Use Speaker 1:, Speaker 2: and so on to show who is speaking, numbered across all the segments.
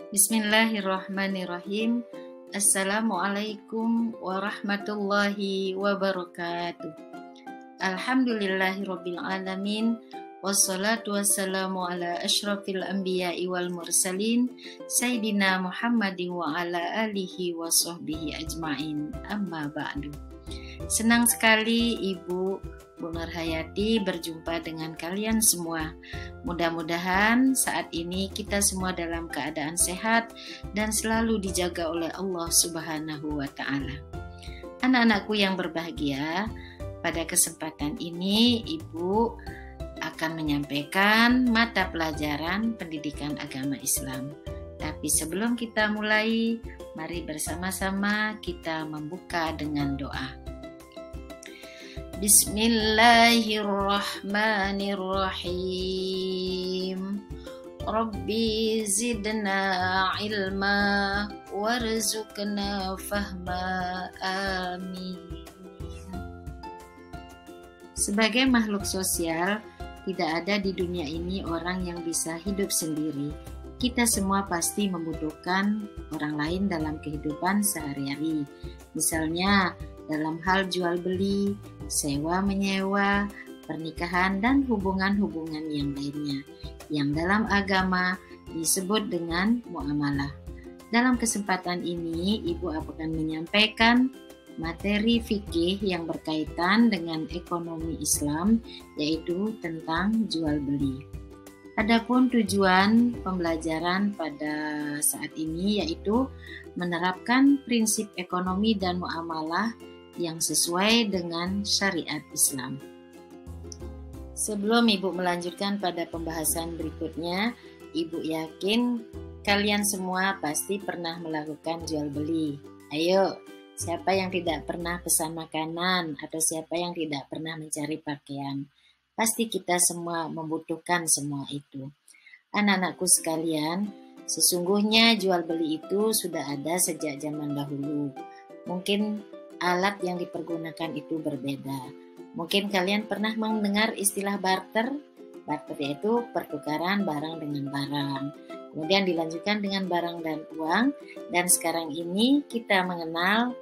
Speaker 1: Bismillahirrahmanirrahim. Assalamualaikum warahmatullahi wabarakatuh. Alhamdulillahirabbil alamin. Wassalatu wassalamu ala asyrafil anbiya'i wal mursalin Sayyidina Muhammadin wa ala alihi wa sahbihi ajma'in. Amma ba'du. Senang sekali Ibu Bu Nur Hayati berjumpa dengan kalian semua. Mudah-mudahan saat ini kita semua dalam keadaan sehat dan selalu dijaga oleh Allah Subhanahu wa Ta'ala. Anak-anakku yang berbahagia, pada kesempatan ini Ibu akan menyampaikan mata pelajaran pendidikan agama Islam. Tapi sebelum kita mulai, mari bersama-sama kita membuka dengan doa. Bismillahirrahmanirrahim. Rabbi zidna ilma warzuqna fahma. Amin. Sebagai makhluk sosial, tidak ada di dunia ini orang yang bisa hidup sendiri. Kita semua pasti membutuhkan orang lain dalam kehidupan sehari-hari. Misalnya dalam hal jual beli, sewa menyewa, pernikahan, dan hubungan-hubungan yang lainnya, yang dalam agama disebut dengan muamalah. Dalam kesempatan ini, Ibu akan menyampaikan materi fikih yang berkaitan dengan ekonomi Islam, yaitu tentang jual beli. Adapun tujuan pembelajaran pada saat ini yaitu menerapkan prinsip ekonomi dan muamalah yang sesuai dengan syariat Islam. Sebelum Ibu melanjutkan pada pembahasan berikutnya, Ibu yakin kalian semua pasti pernah melakukan jual beli. Ayo, siapa yang tidak pernah pesan makanan atau siapa yang tidak pernah mencari pakaian? Pasti kita semua membutuhkan semua itu. Anak-anakku sekalian, sesungguhnya jual beli itu sudah ada sejak zaman dahulu. Mungkin alat yang dipergunakan itu berbeda. Mungkin kalian pernah mendengar istilah barter. Barter yaitu pertukaran barang dengan barang. Kemudian dilanjutkan dengan barang dan uang. Dan sekarang ini kita mengenal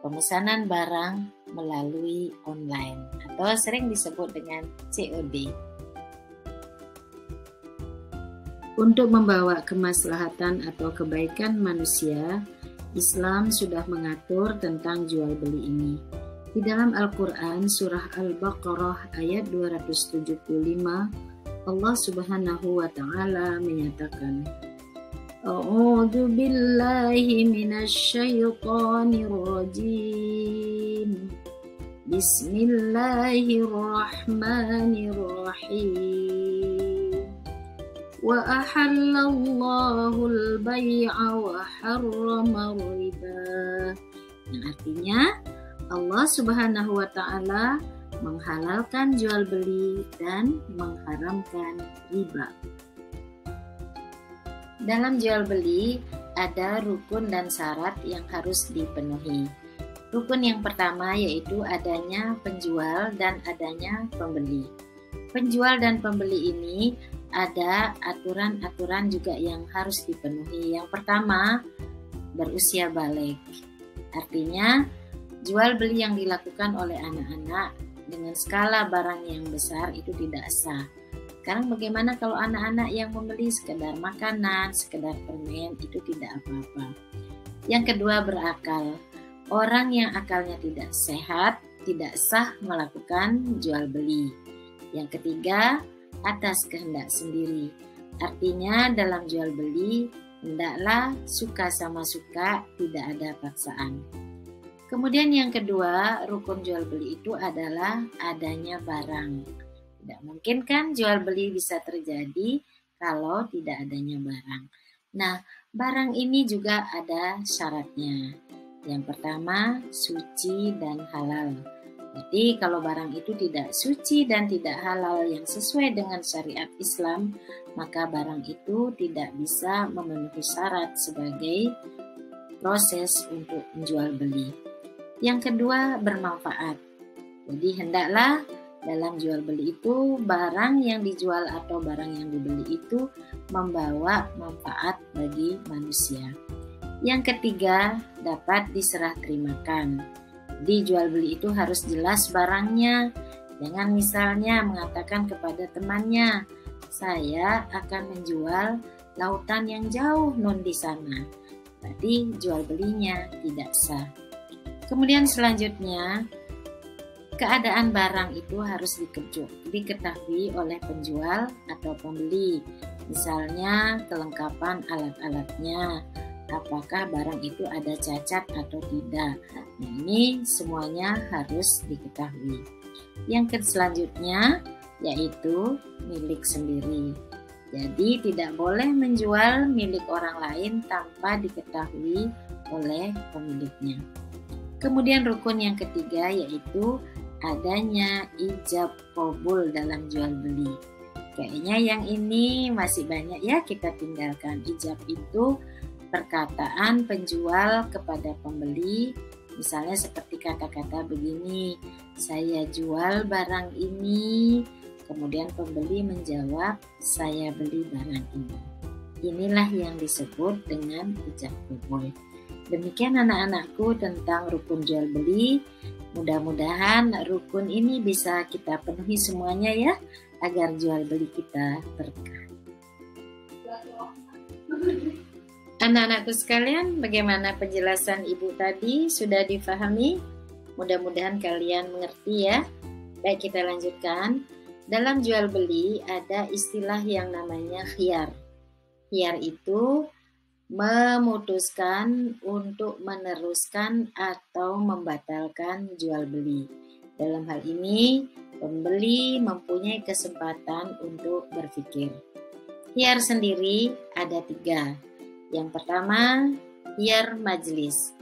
Speaker 1: pemesanan barang melalui online atau sering disebut dengan COD. Untuk membawa kemaslahatan atau kebaikan manusia, Islam sudah mengatur tentang jual beli ini. Di dalam Al-Quran surah Al-Baqarah ayat 275, Allah Subhanahu wa Ta'ala menyatakan, A'udzu billahi minasyaitonir rajim. Bismillahirrahmanirrahim. Wa ahallallahu al-bai'a wa harrama riba. Yang artinya Allah Subhanahu wa Ta'ala menghalalkan jual beli dan mengharamkan riba. Dalam jual beli ada rukun dan syarat yang harus dipenuhi. Rukun yang pertama yaitu adanya penjual dan adanya pembeli. Penjual dan pembeli ini ada aturan-aturan juga yang harus dipenuhi. Yang pertama, berusia balik. Artinya, jual beli yang dilakukan oleh anak-anak dengan skala barang yang besar itu tidak sah. Sekarang bagaimana kalau anak-anak yang membeli sekedar makanan, sekedar permen, itu tidak apa-apa. Yang kedua, berakal. Orang yang akalnya tidak sehat, tidak sah melakukan jual beli. Yang ketiga, atas kehendak sendiri. Artinya dalam jual beli, hendaklah suka sama suka, tidak ada paksaan. Kemudian yang kedua, rukun jual beli itu adalah adanya barang. Tidak mungkin kan jual beli bisa terjadi kalau tidak adanya barang. Nah, barang ini juga ada syaratnya. Yang pertama, suci dan halal. Jadi kalau barang itu tidak suci dan tidak halal yang sesuai dengan syariat Islam, maka barang itu tidak bisa memenuhi syarat sebagai proses untuk menjual beli. Yang kedua, bermanfaat. Jadi hendaklah Dalam jual beli itu, barang yang dijual atau barang yang dibeli itu membawa manfaat bagi manusia. Yang ketiga, dapat diserah terimakan. Di jual beli itu harus jelas barangnya. Jangan misalnya mengatakan kepada temannya, saya akan menjual lautan yang jauh non di sana. Berarti jual belinya tidak sah. Kemudian selanjutnya, keadaan barang itu harus diketahui oleh penjual atau pembeli. Misalnya kelengkapan alat-alatnya, apakah barang itu ada cacat atau tidak. Nah, ini semuanya harus diketahui. Yang selanjutnya yaitu milik sendiri. Jadi tidak boleh menjual milik orang lain tanpa diketahui oleh pemiliknya. Kemudian rukun yang ketiga yaitu adanya ijab qabul dalam jual beli. Kayaknya yang ini masih banyak ya kita tinggalkan. Ijab itu perkataan penjual kepada pembeli, misalnya seperti kata-kata begini, saya jual barang ini, kemudian pembeli menjawab, saya beli barang ini. Inilah yang disebut dengan ijab qabul. Demikian anak-anakku tentang rukun jual beli. Mudah-mudahan rukun ini bisa kita penuhi semuanya ya, agar jual beli kita berkah. Anak-anakku sekalian, bagaimana penjelasan Ibu tadi? Sudah difahami? Mudah-mudahan kalian mengerti ya. Baik, kita lanjutkan. Dalam jual beli ada istilah yang namanya khiyar. Khiyar itu memutuskan untuk meneruskan atau membatalkan jual beli. Dalam hal ini, pembeli mempunyai kesempatan untuk berpikir. Khiyar sendiri ada 3. Yang pertama, khiyar majlis.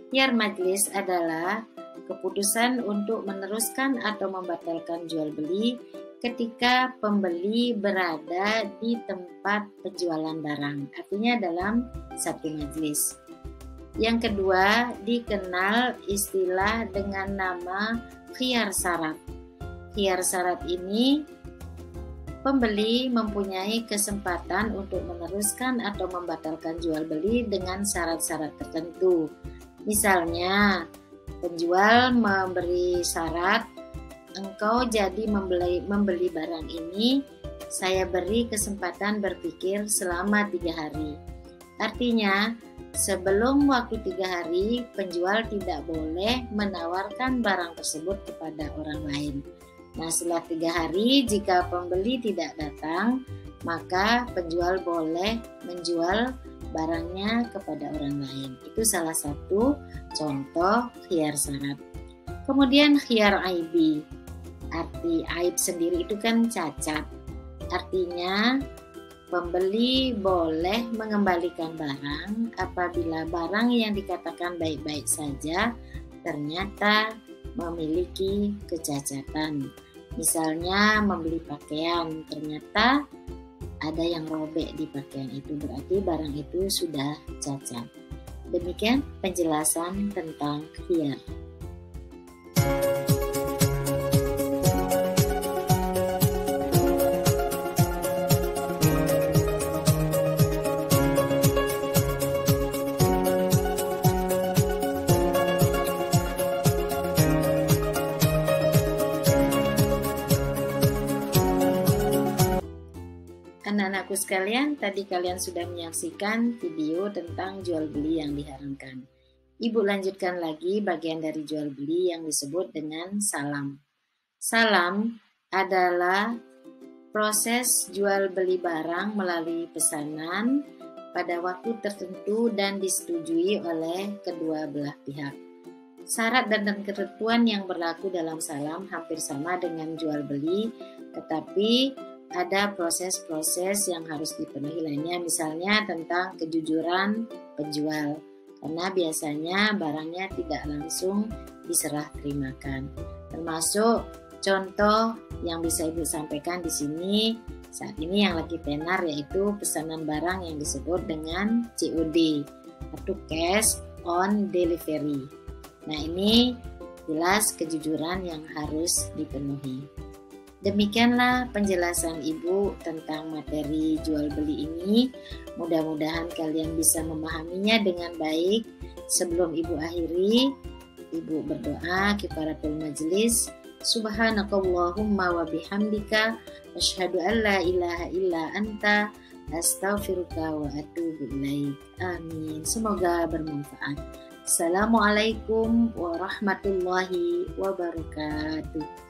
Speaker 1: Khiyar majlis adalah keputusan untuk meneruskan atau membatalkan jual beli ketika pembeli berada di tempat penjualan barang, artinya dalam satu majelis. Yang kedua, dikenal istilah dengan nama khiyar syarat. Khiyar syarat ini pembeli mempunyai kesempatan untuk meneruskan atau membatalkan jual beli dengan syarat-syarat tertentu. Misalnya, penjual memberi syarat, engkau jadi membeli barang ini, saya beri kesempatan berpikir selama 3 hari. Artinya, sebelum waktu 3 hari, penjual tidak boleh menawarkan barang tersebut kepada orang lain. Nah, setelah 3 hari, jika pembeli tidak datang, maka penjual boleh menjual barangnya kepada orang lain. Itu salah satu contoh khiyar syarat. Kemudian khiyar aibi. Arti aib sendiri itu kan cacat. Artinya pembeli boleh mengembalikan barang apabila barang yang dikatakan baik-baik saja ternyata memiliki kecacatan. Misalnya membeli pakaian, ternyata ada yang robek di pakaian itu, berarti barang itu sudah cacat. Demikian penjelasan tentang khiyar. Anak-anakku sekalian, tadi kalian sudah menyaksikan video tentang jual beli yang diharamkan. Ibu lanjutkan lagi bagian dari jual beli yang disebut dengan salam. Salam adalah proses jual beli barang melalui pesanan pada waktu tertentu dan disetujui oleh kedua belah pihak. Syarat dan ketentuan yang berlaku dalam salam hampir sama dengan jual beli, tetapi ada proses-proses yang harus dipenuhi lainnya, misalnya tentang kejujuran penjual, karena biasanya barangnya tidak langsung diserah terimakan. Termasuk contoh yang bisa Ibu sampaikan di sini saat ini yang lagi tenar, yaitu pesanan barang yang disebut dengan COD atau cash on delivery. Nah, ini jelas kejujuran yang harus dipenuhi. Demikianlah penjelasan Ibu tentang materi jual beli ini. Mudah-mudahan kalian bisa memahaminya dengan baik. Sebelum Ibu akhiri, Ibu berdoa kifaratul majelis. Subhanakallahumma wa bihamdika asyhadu an la ilaha illa anta astaghfiruka wa atubu ilaik. Amin. Semoga bermanfaat. Assalamualaikum warahmatullahi wabarakatuh.